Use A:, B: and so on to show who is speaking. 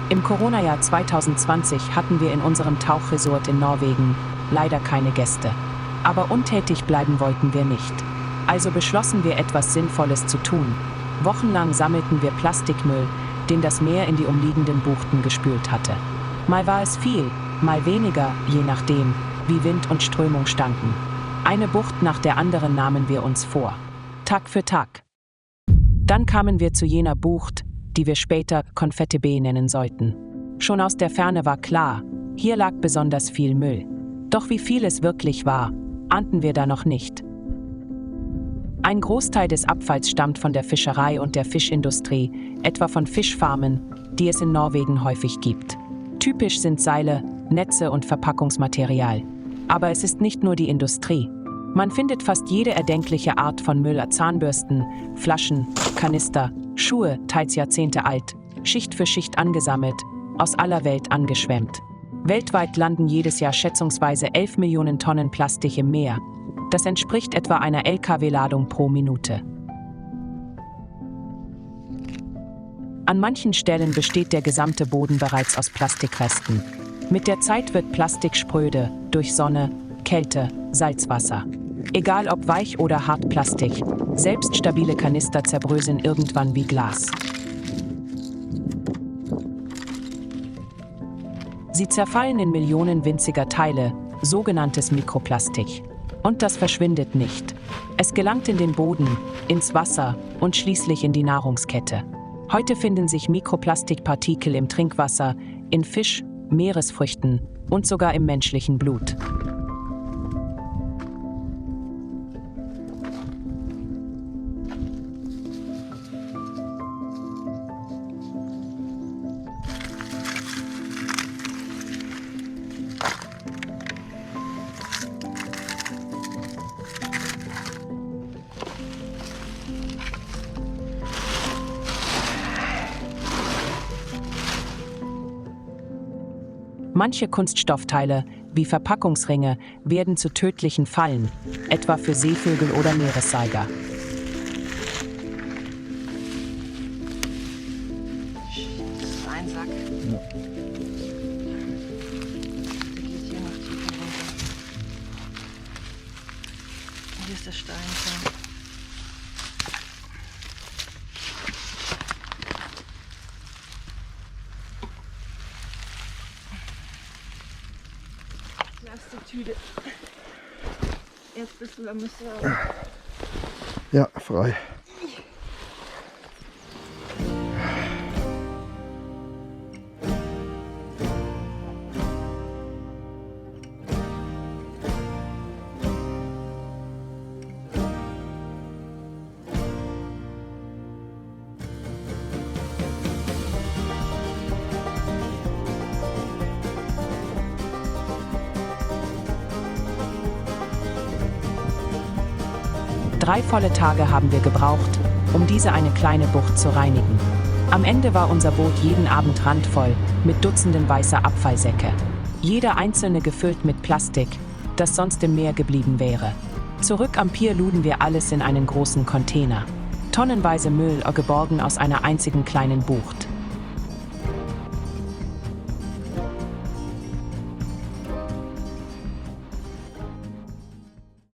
A: Im Corona-Jahr 2020 hatten wir in unserem Tauchresort in Norwegen leider keine Gäste. Aber untätig bleiben wollten wir nicht. Also beschlossen wir, etwas Sinnvolles zu tun. Wochenlang sammelten wir Plastikmüll, den das Meer in die umliegenden Buchten gespült hatte. Mal war es viel, mal weniger, je nachdem, wie Wind und Strömung standen. Eine Bucht nach der anderen nahmen wir uns vor. Tag für Tag. Dann kamen wir zu jener Bucht, die wir später Konfetti Bay nennen sollten. Schon aus der Ferne war klar, hier lag besonders viel Müll. Doch wie viel es wirklich war, ahnten wir da noch nicht. Ein Großteil des Abfalls stammt von der Fischerei und der Fischindustrie, etwa von Fischfarmen, die es in Norwegen häufig gibt. Typisch sind Seile, Netze und Verpackungsmaterial. Aber es ist nicht nur die Industrie. Man findet fast jede erdenkliche Art von Müll: Zahnbürsten, Flaschen, Kanister, Schuhe, teils Jahrzehnte alt, Schicht für Schicht angesammelt, aus aller Welt angeschwemmt. Weltweit landen jedes Jahr schätzungsweise 11 Millionen Tonnen Plastik im Meer. Das entspricht etwa einer Lkw-Ladung pro Minute. An manchen Stellen besteht der gesamte Boden bereits aus Plastikresten. Mit der Zeit wird Plastik spröde, durch Sonne, Kälte, Salzwasser. Egal ob Weich- oder Hartplastik, selbst stabile Kanister zerbröseln irgendwann wie Glas. Sie zerfallen in Millionen winziger Teile, sogenanntes Mikroplastik. Und das verschwindet nicht. Es gelangt in den Boden, ins Wasser und schließlich in die Nahrungskette. Heute finden sich Mikroplastikpartikel im Trinkwasser, in Fisch, Meeresfrüchten und sogar im menschlichen Blut. Manche Kunststoffteile, wie Verpackungsringe, werden zu tödlichen Fallen, etwa für Seevögel oder Meeressaiger.
B: Das ist ein Sack.
C: Ja.
B: Der geht hier noch tiefer runter. Hier ist der Stein. Plastiktüte. Jetzt bist du, da müsst ihr.
C: Ja, frei.
A: Drei volle Tage haben wir gebraucht, um diese eine kleine Bucht zu reinigen. Am Ende war unser Boot jeden Abend randvoll mit Dutzenden weißer Abfallsäcke. Jeder einzelne gefüllt mit Plastik, das sonst im Meer geblieben wäre. Zurück am Pier luden wir alles in einen großen Container. Tonnenweise Müll geborgen aus einer einzigen kleinen Bucht.